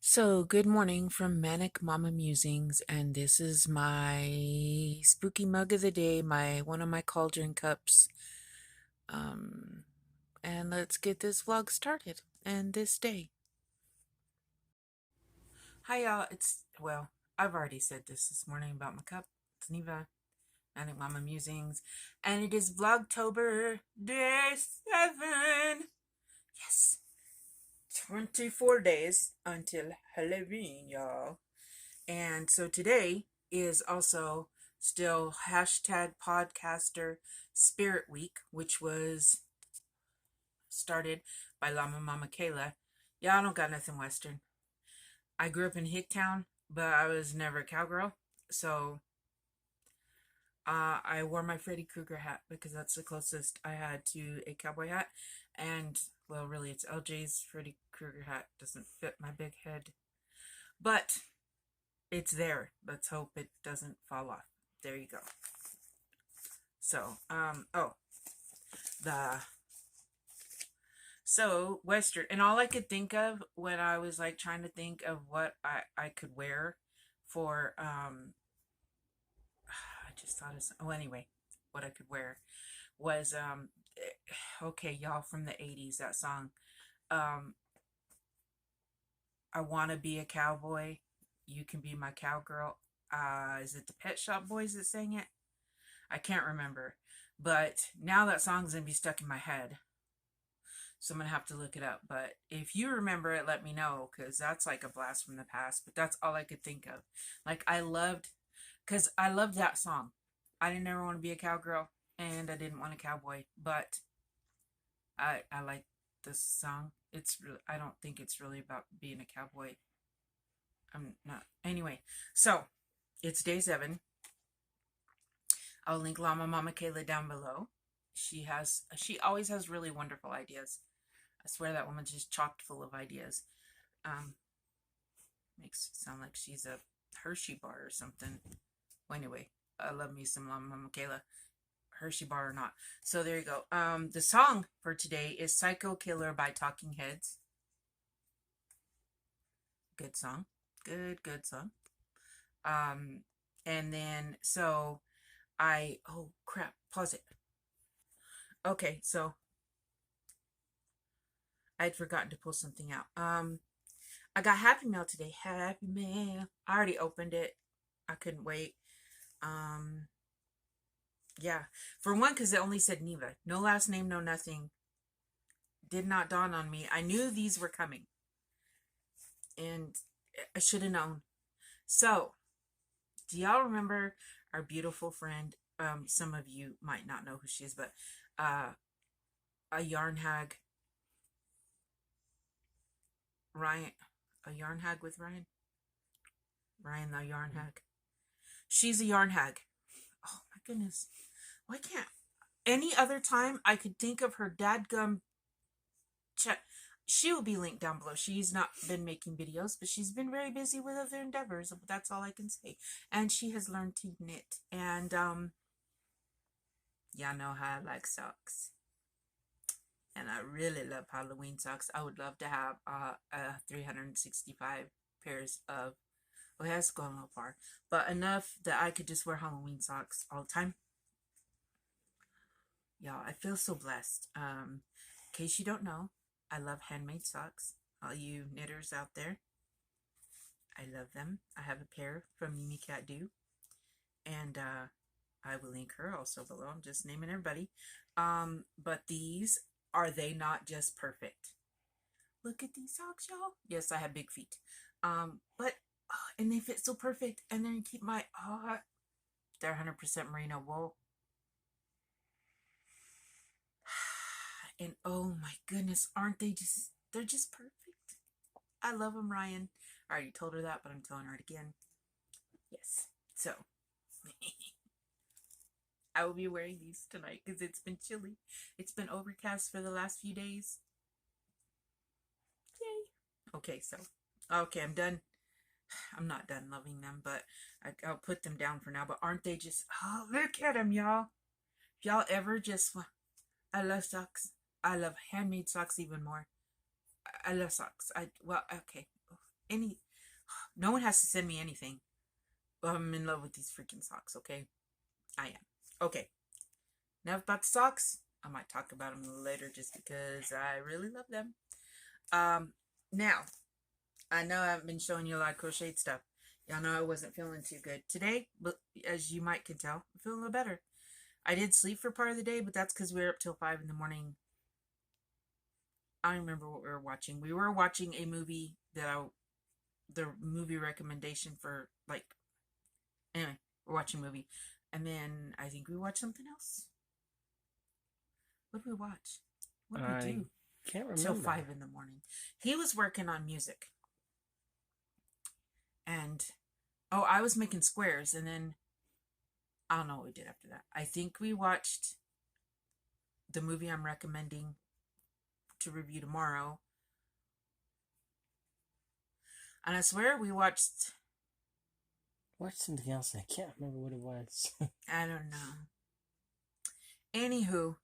So, good morning from Manic Mama Musings, and this is my spooky mug of the day, my one of my cauldron cups. Um, and let's get this vlog started and this day. Hi y'all, I've already said this morning about my cup. It's Neva, Manic Mama Musings, and it is Vlogtober day 7. Yes, 24 days until Halloween, y'all. And so today is also still hashtag podcaster spirit week, which was started by Llama Mama Kayla. Yeah, I don't got nothing Western. I grew up in Hicktown, but I was never a cowgirl. So I wore my Freddy Krueger hat because that's the closest I had to a cowboy hat. And, well, really, it's LJ's Freddy Krueger hat. Doesn't fit my big head. But it's there. Let's hope it doesn't fall off. There you go. So, the Western, and all I could think of when I was like trying to think of what I could wear for I just thought of anyway, what I could wear was okay, y'all, from the 80s, that song, um I want to be a cowboy, you can be my cowgirl. Is it the Pet Shop Boys that sang it? I can't remember, but now that song's gonna be stuck in my head, so I'm gonna have to look it up. But if you remember it, let me know, because that's like a blast from the past. But that's all I could think of. Like, because I loved that song. I didn't ever want to be a cowgirl, and I didn't want a cowboy, but I like this song. It's really, I don't think it's really about being a cowboy. I'm not. Anyway, so it's day 7. I'll link Llama Mama Kayla down below. She always has really wonderful ideas. I swear that woman's just chocked full of ideas. Um, Makes it sound like she's a Hershey bar or something. Well, anyway, I love me some Mama Kayla, Hershey bar or not. So there you go. The song for today is Psycho Killer by Talking Heads. Good song. Good song. And then, so oh crap, pause it. Okay, so I'd forgotten to pull something out. I got Happy Mail today. Happy Mail. I already opened it. I couldn't wait. Um, yeah. For one, because it only said Neva. No last name, no nothing. Did not dawn on me. I knew these were coming. And I should have known. So, do y'all remember our beautiful friend? Some of you might not know who she is, but a yarn hag. Ryan. A yarn hag with Ryan? Ryan the yarn hag. She's a yarn hag. Oh my goodness. Why can't any other time I could think of her dadgum chat? She will be linked down below. She's not been making videos, but she's been very busy with other endeavors. That's all I can say. And she has learned to knit. And y'all know how I like socks. And I really love Halloween socks. I would love to have 365 pairs of, well, that's going a little far, but enough that I could just wear Halloween socks all the time. Y'all, I feel so blessed. In case you don't know, I love handmade socks. All you knitters out there, I love them. I have a pair from Mimi Cat Do, and I will link her also below. I'm just naming everybody. But these, are they not just perfect? Look at these socks, y'all. Yes, I have big feet. But and they fit so perfect. And then keep my they're 100% merino wool. And oh my goodness, aren't they just, they're just perfect. I love them, Ryan. I already told her that, but I'm telling her it again. Yes. So I will be wearing these tonight because it's been chilly. It's been overcast for the last few days. Yay. Okay, so okay, I'm done. I'm not done loving them, but I'll put them down for now. But aren't they just, oh, look at them, y'all. If y'all ever just, I love socks. I love handmade socks even more. I love socks. Well, okay. no one has to send me anything. I'm in love with these freaking socks, okay? I am. Okay. Enough about the socks. I might talk about them later just because I really love them. Now, I know I've been showing you a lot of crocheted stuff. Y'all know I wasn't feeling too good today, but as you might can tell, I'm feeling a little better. I did sleep for part of the day, but that's because we were up till 5 in the morning. I don't remember what we were watching. We were watching a movie the movie recommendation for, like, anyway, we're watching a movie. And then I think we watched something else. What did we watch? What did we do? Can't remember. Till 5 in the morning. He was working on music. And, I was making squares. And then, I don't know what we did after that. I think we watched the movie I'm recommending to review tomorrow. And I swear we watched something else. I can't remember what it was. I don't know. Anywho,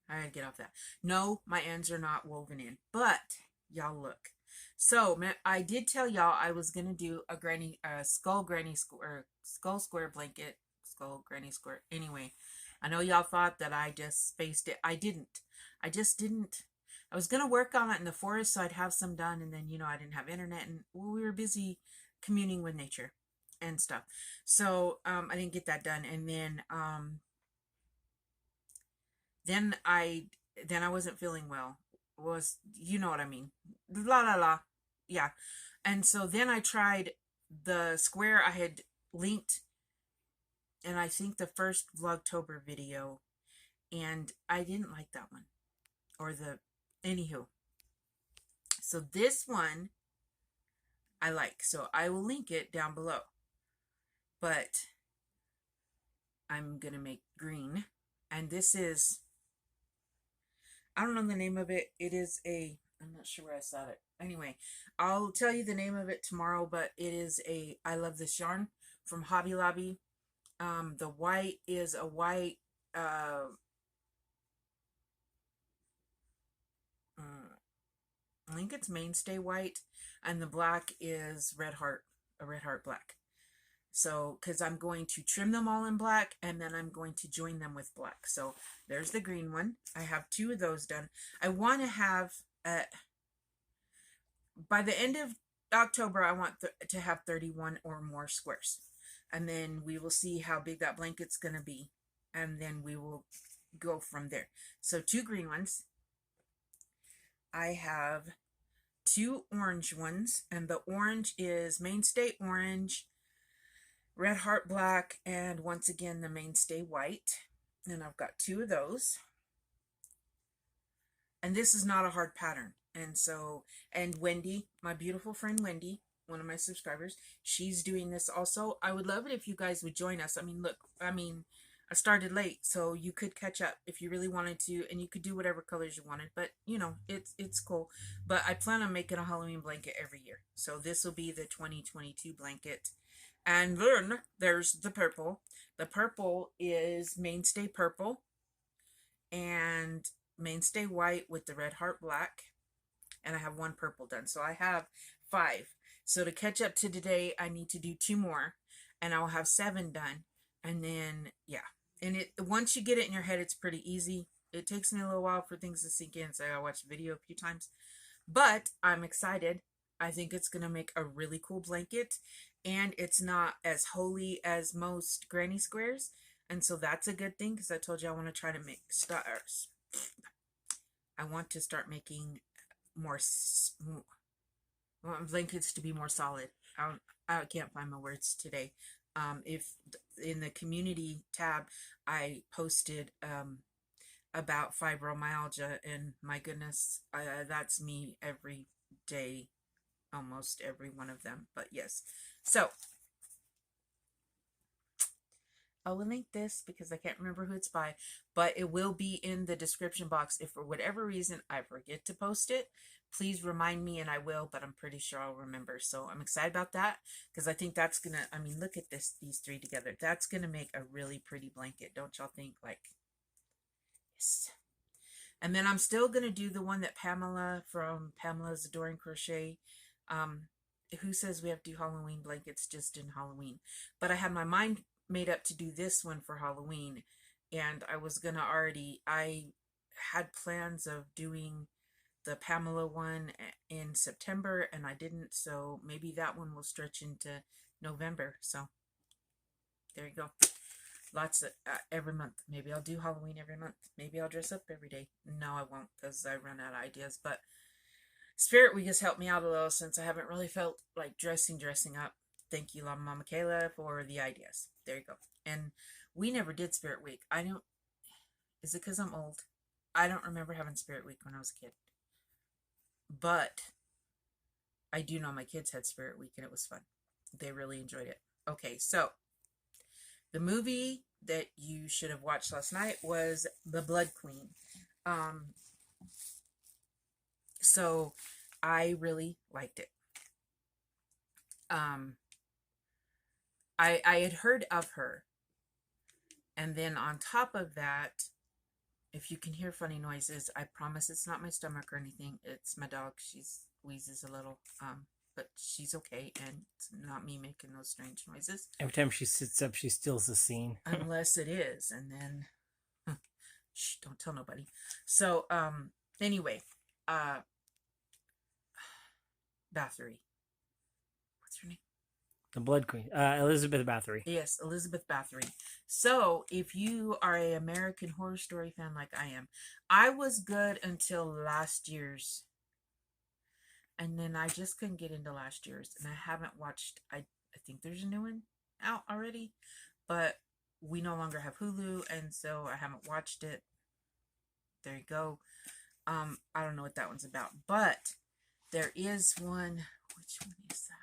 I gotta get off that. No, my ends are not woven in. But, y'all look. So, I did tell y'all I was gonna do a skull square blanket. Skull granny square. Anyway, I know y'all thought that I just spaced it. I didn't. I just didn't. I was gonna work on it in the forest so I'd have some done, and then, I didn't have internet, and we were busy communing with nature and stuff. So, I didn't get that done, and then I wasn't feeling well. You know what I mean? La la la. Yeah. And so then I tried the square I had linked, and I think the first Vlogtober video, and I didn't like that one. Anywho. So this one I like. So I will link it down below. But I'm going to make green. And this is, I don't know the name of it. It is I'm not sure where I saw it. Anyway, I'll tell you the name of it tomorrow, but it is I love this yarn from Hobby Lobby. The white is a white, I think it's mainstay white, and the black is a red heart black. So, because I'm going to trim them all in black, and then I'm going to join them with black. So, there's the green one. I have 2 of those done. I want to have, by the end of October, I want to have 31 or more squares. And then we will see how big that blanket's going to be. And then we will go from there. So, 2 green ones. I have 2 orange ones, and the orange is mainstay orange, red heart black, and once again the mainstay white. And I've got 2 of those. And this is not a hard pattern. And Wendy, my beautiful friend Wendy, one of my subscribers, she's doing this also. I would love it if you guys would join us. I started late, so you could catch up if you really wanted to, and you could do whatever colors you wanted, but it's cool. But I plan on making a Halloween blanket every year. So this will be the 2022 blanket. And then there's the purple. The purple is mainstay purple and mainstay white with the red heart black. And I have 1 purple done. So I have 5. So to catch up to today, I need to do 2 more, and I'll have 7 done. And then, yeah. And once you get it in your head, it's pretty easy. It takes me a little while for things to sink in, so I watched the video a few times. But I'm excited. I think it's going to make a really cool blanket. And it's not as holy as most granny squares. And so that's a good thing, because I told you I want to try to make stars. I want to start making more blankets to be more solid. I can't find my words today. If in the community tab, I posted about fibromyalgia, and my goodness, that's me every day, almost every one of them. But yes, so I will link this because I can't remember who it's by, but it will be in the description box. If for whatever reason I forget to post it, please remind me and I will, but I'm pretty sure I'll remember. So I'm excited about that, because I think that's gonna, look at these 3 together. That's gonna make a really pretty blanket. Don't y'all think? Like, yes. And then I'm still going to do the one that Pamela from Pamela's Adoring Crochet, who says we have to do Halloween blankets just in Halloween. But I had my mind made up to do this one for Halloween. And I was going to I had plans of doing the Pamela one in September, and I didn't. So maybe that one will stretch into November. So there you go. Lots of every month. Maybe I'll do Halloween every month. Maybe I'll dress up every day. No, I won't, because I run out of ideas. But Spirit Week has helped me out a little, since I haven't really felt like dressing up. Thank you, Mama Kayla, for the ideas. There you go. And we never did Spirit Week. I don't. Is it because I'm old? I don't remember having Spirit Week when I was a kid. But I do know my kids had Spirit Week, and it was fun. They really enjoyed it. Okay, so the movie that you should have watched last night was The Blood Queen. So I really liked it. I had heard of her. And then on top of that, if you can hear funny noises, I promise it's not my stomach or anything. It's my dog. She wheezes a little. But she's okay, and it's not me making those strange noises. Every time she sits up, she steals the scene. Unless it is, and then shh, don't tell nobody. So anyway, Bathory. What's her name? The Blood Queen. Elizabeth Bathory. Yes, Elizabeth Bathory. So if you are an American Horror Story fan like I am, I was good until last year's. And then I just couldn't get into last year's. And I haven't watched, I think there's a new one out already. But we no longer have Hulu, and so I haven't watched it. There you go. I don't know what that one's about. But there is one. Which one is that?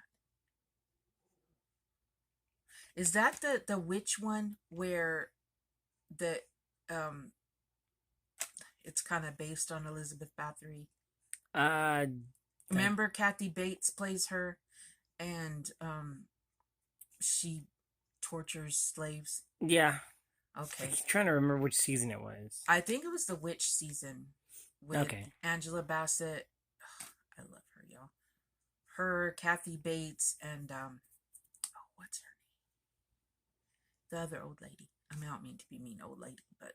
Is that the witch one where the it's kind of based on Elizabeth Bathory? Remember Kathy Bates plays her, and she tortures slaves. Yeah. Okay. I'm trying to remember which season it was. I think it was the witch season with Angela Bassett. Oh, I love her, y'all. Her, Kathy Bates, and what's her name? The other old lady. I mean, I don't mean to be mean, old lady, but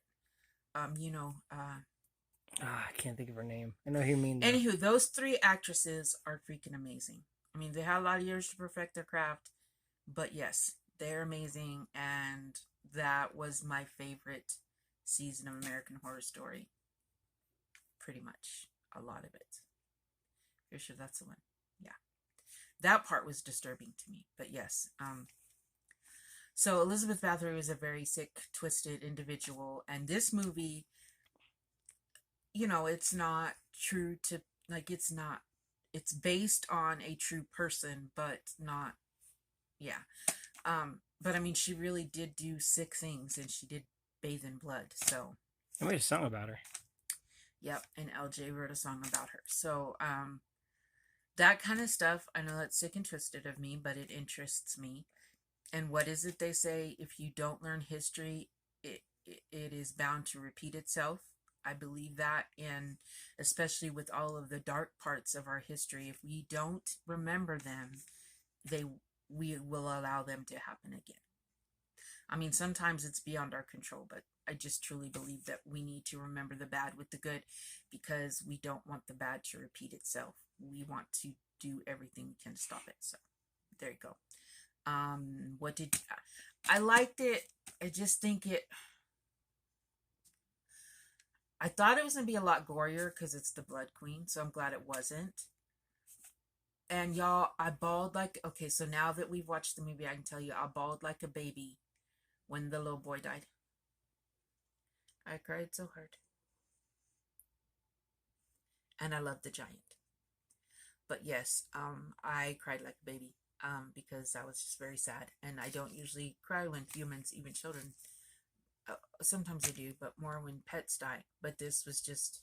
I can't think of her name. I know who you mean. Anywho, those three actresses are freaking amazing. I mean, they had a lot of years to perfect their craft, but yes, they're amazing, and that was my favorite season of American Horror Story. Pretty much. A lot of it. You're sure that's the one? Yeah. That part was disturbing to me, but yes. So Elizabeth Bathory was a very sick, twisted individual, and this movie, it's not true to, it's based on a true person, but not, yeah. But I mean, she really did do sick things, and she did bathe in blood, so. I made a song about her. Yep, and LJ wrote a song about her. So, that kind of stuff, I know that's sick and twisted of me, but it interests me. And what is it they say? If you don't learn history, it is bound to repeat itself. I believe that, and especially with all of the dark parts of our history, if we don't remember them, we will allow them to happen again. I mean, sometimes it's beyond our control, but I just truly believe that we need to remember the bad with the good, because we don't want the bad to repeat itself. We want to do everything we can to stop it. So there you go. I liked it. I just think I thought it was going to be a lot gorier because it's the Blood Queen, so I'm glad it wasn't. And y'all, I bawled okay, so now that we've watched the movie, I can tell you I bawled like a baby when the little boy died. I cried so hard. And I love the giant. But yes, I cried like a baby because I was just very sad. And I don't usually cry when humans, even children, sometimes I do, but more when pets die. But this was just,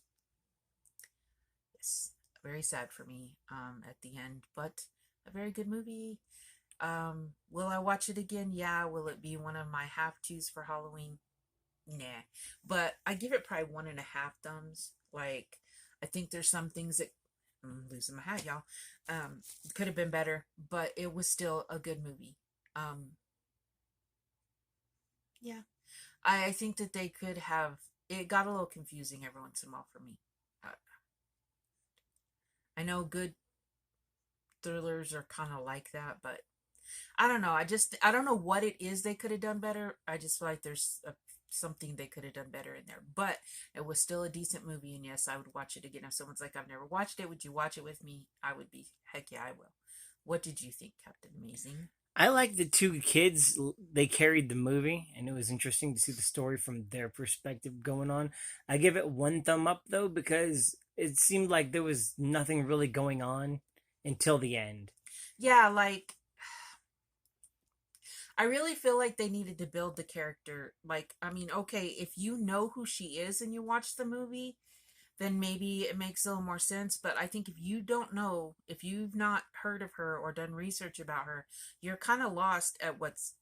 yes, very sad for me at the end, but a very good movie. Will I watch it again? Yeah. Will it be one of my have-tos for Halloween? Nah. But I give it probably 1.5 thumbs. Like, I think there's some things that I'm losing my hat, y'all. Could have been better, but it was still a good movie. Um, yeah, I think that they could have. It got a little confusing every once in a while for me. Uh, I know good thrillers are kind of like that, but I don't know. I don't know what it is they could have done better. I just feel like there's something they could have done better in there. But it was still a decent movie, and yes, I would watch it again. If someone's like, I've never watched it, would you watch it with me? I would be, heck yeah, I will. What did you think, Captain Amazing? I like the two kids. They carried the movie, and it was interesting to see the story from their perspective going on. I give it one thumb up though because it seemed like there was nothing really going on until the end. Yeah, like I really feel like they needed to build the character. Like, I mean, okay, if you know who she is and you watch the movie, then maybe it makes a little more sense. But I think if you don't know, if you've not heard of her or done research about her, you're kind of lost at what's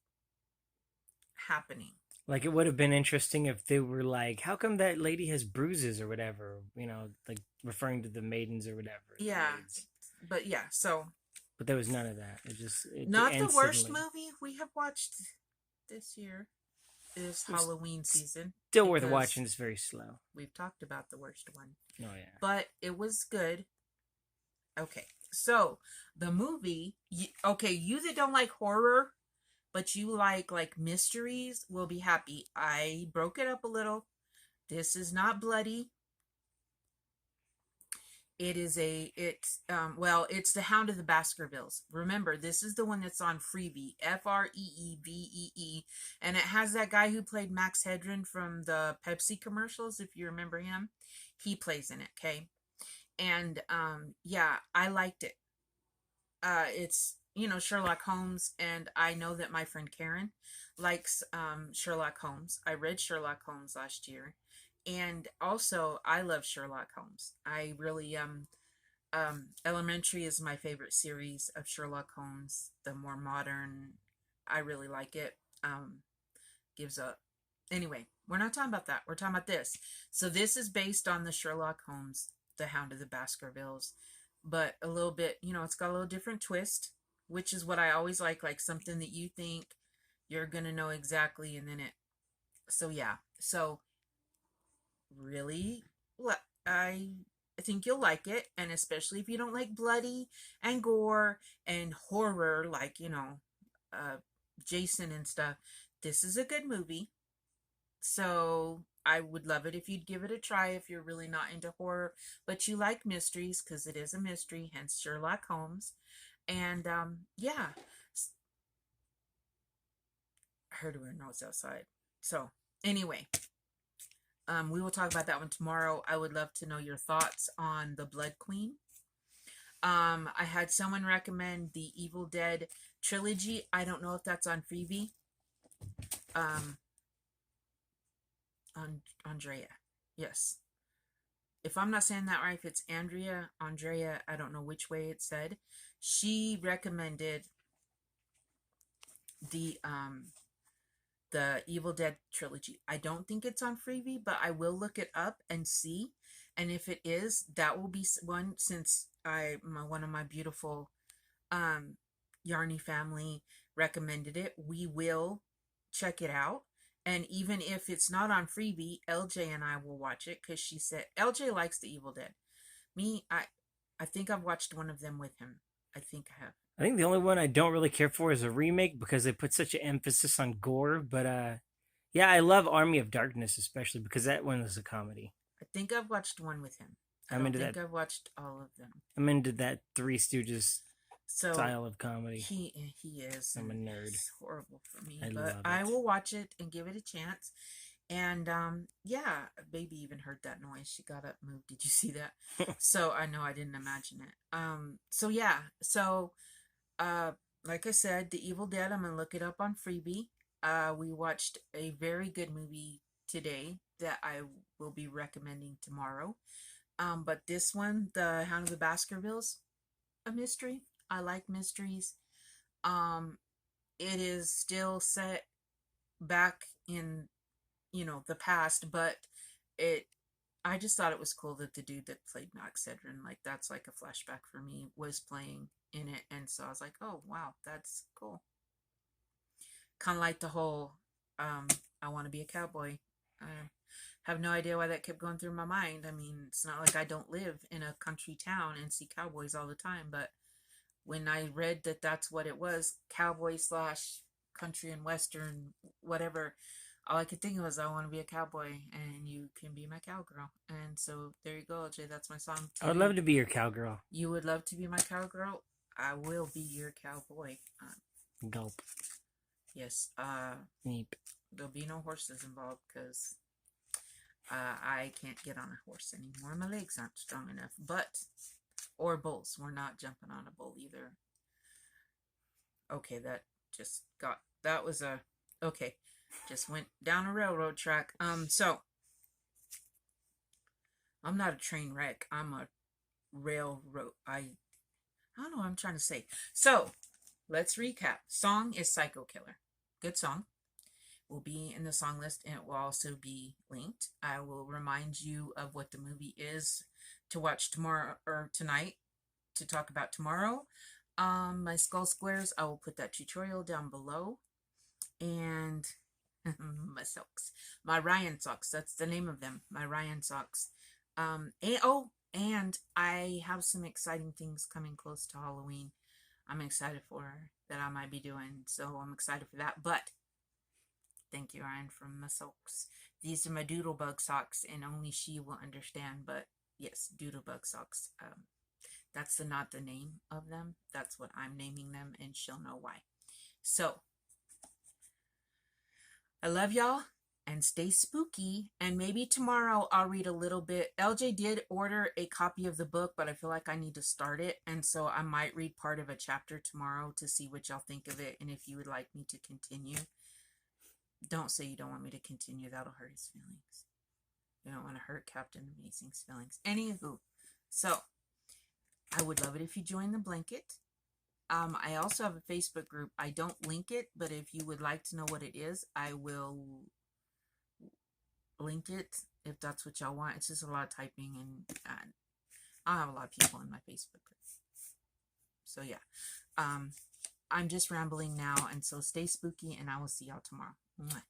happening. Like it would have been interesting if they were like, "How come that lady has bruises or whatever?" You know, like referring to the maidens or whatever, the Yeah, maids. but yeah, so But there was none of that. It just it not the worst instantly. movie we have watched this year is It was Halloween season still worth because watching. It's very slow. we've talked about the worst one, Oh yeah. but it was good. Okay, so the movie, okay, you that don't like horror, but you like mysteries, will be happy. I broke it up a little. This is not bloody. It is it's the Hound of the Baskervilles. Remember, this is the one that's on Freebie, Freevee, and it has that guy who played Max Headroom from the Pepsi commercials, if you remember him. He plays in it, okay? And yeah, I liked it. It's Sherlock Holmes, and I know that my friend Karen likes Sherlock Holmes. I read Sherlock Holmes last year, and also I love Sherlock Holmes. I really Elementary is my favorite series of Sherlock Holmes. The more modern, I really like it. Gives a Anyway, we're not talking about that. We're talking about this. So this is based on the Sherlock Holmes, The Hound of the Baskervilles, but a little bit, it's got a little different twist, which is what I always like something that you think you're gonna know exactly, and then it. So yeah, so really, I I think you'll like it, and especially if you don't like bloody and gore and horror, like uh, Jason and stuff. This is a good movie. So I would love it if you'd give it a try if you're really not into horror, but you like mysteries because it is a mystery, hence Sherlock Holmes. And yeah, I heard her notes outside. So anyway, we will talk about that one tomorrow. I would love to know your thoughts on the Blood Queen. I had someone recommend the Evil Dead trilogy. I don't know if that's on Freebie. Um, on Andrea. Yes. If I'm not saying that right, if it's Andrea, I don't know which way it's said. She recommended the Evil Dead trilogy. I don't think it's on Freebie, but I will look it up and see. And if it is, that will be one, since one of my beautiful Yarny family recommended it. We will check it out. And even if it's not on Freebie, LJ and I will watch it because she said LJ likes the Evil Dead. Me, I think I've watched one of them with him. I think I have. I think the only one I don't really care for is a remake because they put such an emphasis on gore. But yeah, I love Army of Darkness especially because that one was a comedy. I think I've watched one with him. I I'm don't into think that. I've watched all of them. I'm into that Three Stooges So style of comedy. he is. I'm a nerd. It's horrible for me, I but love I it. will watch it and give it a chance. And yeah, baby even heard that noise. She got up, moved. Did you see that? So I know I didn't imagine it. So yeah, so uh, like I said, The Evil Dead. I'm gonna look it up on Freebie. We watched a very good movie today that I will be recommending tomorrow. But this one, The Hound of the Baskervilles, a mystery. I like mysteries. Um, it is still set back in the past, but it I just thought it was cool that the dude that played Max Hedron, like that's like a flashback for me, was playing in it, and so I was like, oh wow, that's cool. Kind of like the whole, I want to be a cowboy. I have no idea why that kept going through my mind. I mean, it's not like I don't live in a country town and see cowboys all the time, but when I read that that's what it was, cowboy slash country and western, whatever, all I could think of was I want to be a cowboy and you can be my cowgirl. And so there you go, Jay. That's my song. I would love to be your cowgirl. You would love to be my cowgirl. I will be your cowboy. Gulp. Yes. Neep. There'll be no horses involved because I can't get on a horse anymore. My legs aren't strong enough. But, or bulls. We're not jumping on a bull either. Okay, that was a, okay. Just went down a railroad track. So, I'm not a train wreck. I'm a railroad. I don't know what I'm trying to say. So, let's recap. Song is Psycho Killer. Good song. Will be in the song list and it will also be linked. I will remind you of what the movie is to watch tomorrow or tonight to talk about tomorrow. My skull squares, I will put that tutorial down below. And my socks. My Ryan socks. That's the name of them. My Ryan socks. And I have some exciting things coming close to Halloween. I'm excited for that I might be doing. So I'm excited for that. But thank you, Ryan, from my socks. These are my doodlebug socks, and only she will understand. But yes, doodlebug socks. That's not the name of them. That's what I'm naming them, and she'll know why. So, I love y'all, and stay spooky. And maybe tomorrow I'll read a little bit. LJ did order a copy of the book, but I feel like I need to start it. And so I might read part of a chapter tomorrow to see what y'all think of it. And if you would like me to continue. Don't say you don't want me to continue. That'll hurt his feelings. You don't want to hurt Captain Amazing's feelings. Anywho, so I would love it if you join the blanket. I also have a Facebook group. I don't link it, but if you would like to know what it is, I will link it if that's what y'all want. It's just a lot of typing, and I have a lot of people in my Facebook group. So yeah, I'm just rambling now, and so stay spooky, and I will see y'all tomorrow. Mwah.